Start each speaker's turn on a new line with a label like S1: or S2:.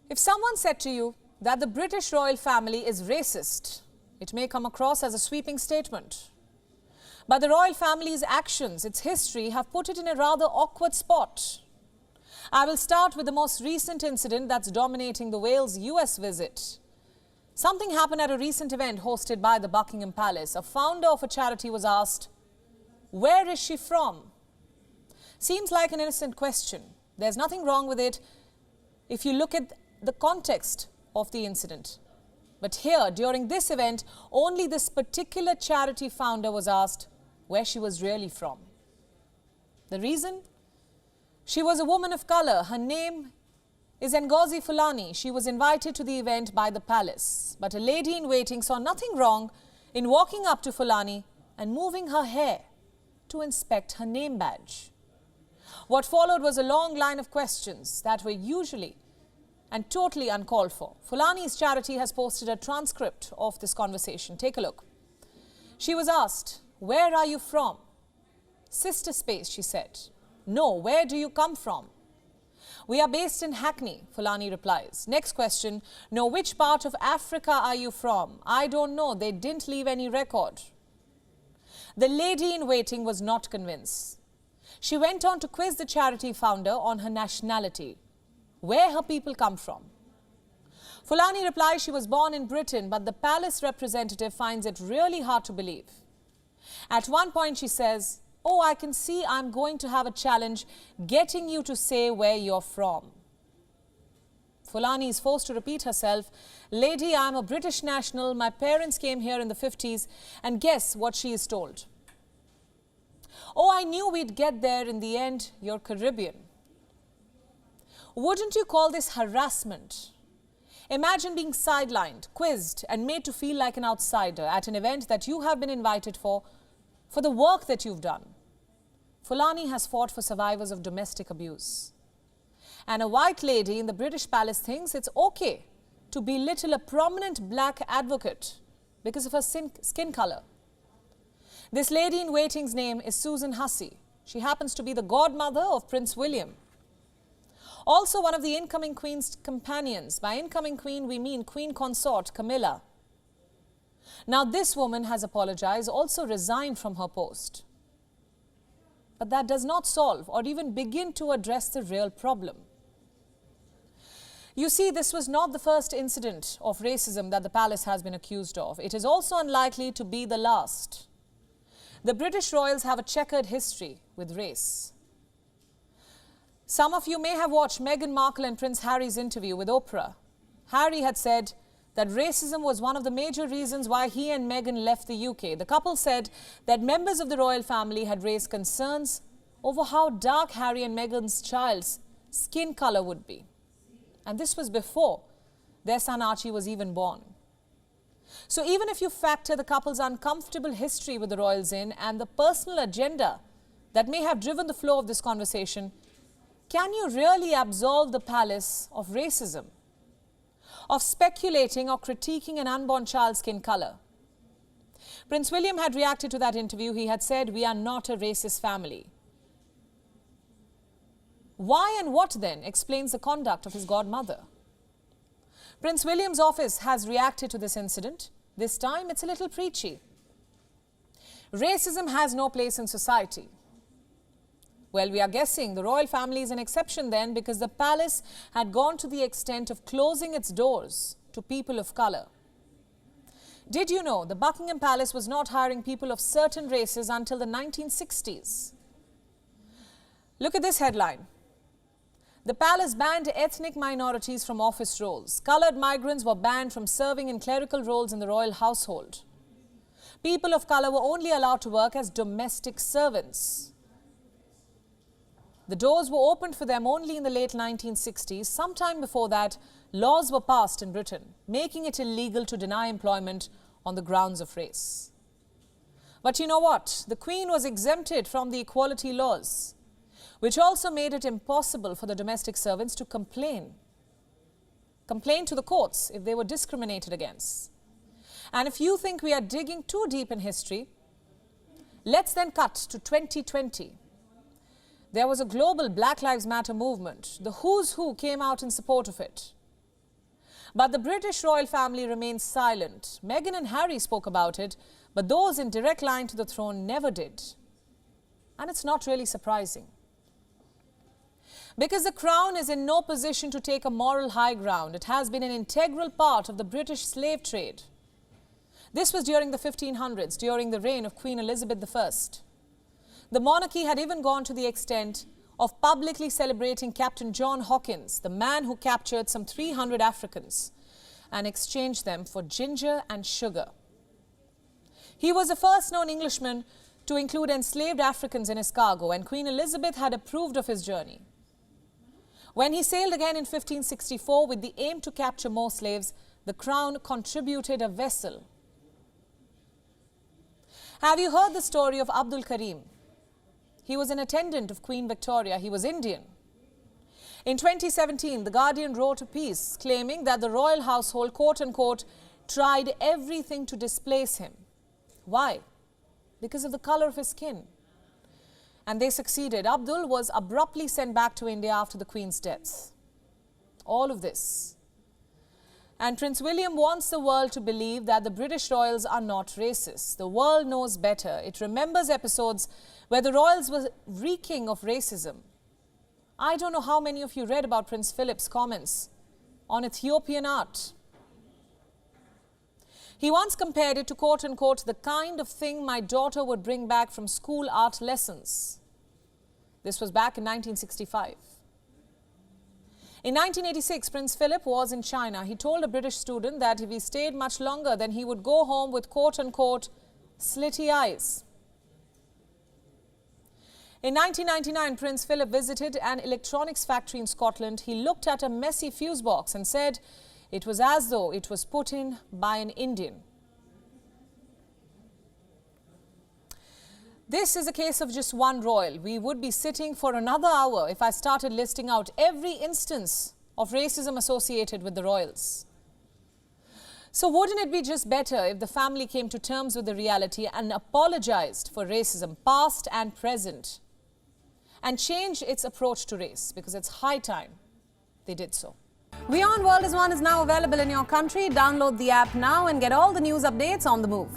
S1: If someone said to you that the British royal family is racist, it may come across as a sweeping statement. But the royal family's actions, its history, have put it in a rather awkward spot. I will start with the most recent incident that's dominating the Wales' US visit. Something happened at a recent event hosted by the Buckingham Palace. A founder of a charity was asked, "Where is she from?" Seems like an innocent question. There's nothing wrong with it if you look at the context of the incident. But here, during this event, only this particular charity founder was asked where she was really from. The reason? She was a woman of color. Her name is Ngozi Fulani. She was invited to the event by the palace. But a lady in waiting saw nothing wrong in walking up to Fulani and moving her hair to inspect her name badge. What followed was a long line of questions that were usually and totally uncalled for. Fulani's charity has posted a transcript of this conversation. Take a look. She was asked, "Where are you from?" "Sister space," she said. "No, where do you come from?" "We are based in Hackney," Fulani replies. Next question, "No, which part of Africa are you from?" "I don't know, they didn't leave any record." The lady in waiting was not convinced. She went on to quiz the charity founder on her nationality, where her people come from. Fulani replies she was born in Britain, but the palace representative finds it really hard to believe. At one point she says, "Oh, I can see I'm going to have a challenge getting you to say where you're from." Fulani is forced to repeat herself, "Lady, I'm a British national. My parents came here in the 50s. And guess what she is told? "Oh, I knew we'd get there in the end. You're Caribbean." Wouldn't you call this harassment? Imagine being sidelined, quizzed, and made to feel like an outsider at an event that you have been invited for the work that you've done. Fulani has fought for survivors of domestic abuse. And a white lady in the British palace thinks it's okay to belittle a prominent black advocate because of her skin color. This lady in waiting's name is Susan Hussey. She happens to be the godmother of Prince William. Also one of the incoming Queen's companions. By incoming Queen, we mean Queen Consort Camilla. Now this woman has apologized, also resigned from her post. But that does not solve or even begin to address the real problem. You see, this was not the first incident of racism that the palace has been accused of. It is also unlikely to be the last. The British royals have a checkered history with race. Some of you may have watched Meghan Markle and Prince Harry's interview with Oprah. Harry had said that racism was one of the major reasons why he and Meghan left the UK. The couple said that members of the royal family had raised concerns over how dark Harry and Meghan's child's skin color would be. And this was before their son Archie was even born. So even if you factor the couple's uncomfortable history with the royals in and the personal agenda that may have driven the flow of this conversation, can you really absolve the palace of racism, of speculating or critiquing an unborn child's skin color? Prince William had reacted to that interview. He had said, "We are not a racist family." Why and what then explains the conduct of his godmother? Prince William's office has reacted to this incident. This time it's a little preachy. Racism has no place in society. Well, we are guessing the royal family is an exception then, because the palace had gone to the extent of closing its doors to people of color. Did you know the Buckingham Palace was not hiring people of certain races until the 1960s? Look at this headline. The palace banned ethnic minorities from office roles. Colored migrants were banned from serving in clerical roles in the royal household. People of color were only allowed to work as domestic servants. The doors were opened for them only in the late 1960s. Sometime before that, laws were passed in Britain, making it illegal to deny employment on the grounds of race. But you know what? The Queen was exempted from the equality laws, which also made it impossible for the domestic servants to complain to the courts if they were discriminated against. And if you think we are digging too deep in history, let's then cut to 2020. There was a global Black Lives Matter movement. The who's who came out in support of it. But the British royal family remains silent. Meghan and Harry spoke about it, but those in direct line to the throne never did. And it's not really surprising. Because the Crown is in no position to take a moral high ground. It has been an integral part of the British slave trade. This was during the 1500s, during the reign of Queen Elizabeth I. The monarchy had even gone to the extent of publicly celebrating Captain John Hawkins, the man who captured some 300 Africans and exchanged them for ginger and sugar. He was the first known Englishman to include enslaved Africans in his cargo, and Queen Elizabeth had approved of his journey. When he sailed again in 1564 with the aim to capture more slaves, the Crown contributed a vessel. Have you heard the story of Abdul Karim? He was an attendant of Queen Victoria. He was Indian. In 2017, The Guardian wrote a piece claiming that the royal household, quote-unquote, tried everything to displace him. Why? Because of the color of his skin. And they succeeded. Abdul was abruptly sent back to India after the Queen's death. All of this. And Prince William wants the world to believe that the British royals are not racist. The world knows better. It remembers episodes where the royals were reeking of racism. I don't know how many of you read about Prince Philip's comments on Ethiopian art. He once compared it to, quote-unquote, the kind of thing my daughter would bring back from school art lessons. This was back in 1965. In 1986, Prince Philip was in China. He told a British student that if he stayed much longer, then he would go home with, quote-unquote, slitty eyes. In 1999, Prince Philip visited an electronics factory in Scotland. He looked at a messy fuse box and said it was as though it was put in by an Indian. This is a case of just one royal. We would be sitting for another hour if I started listing out every instance of racism associated with the royals. So wouldn't it be just better if the family came to terms with the reality and apologized for racism, past and present, and changed its approach to race? Because it's high time they did so. WION World is now available in your country. Download the app now and get all the news updates on the move.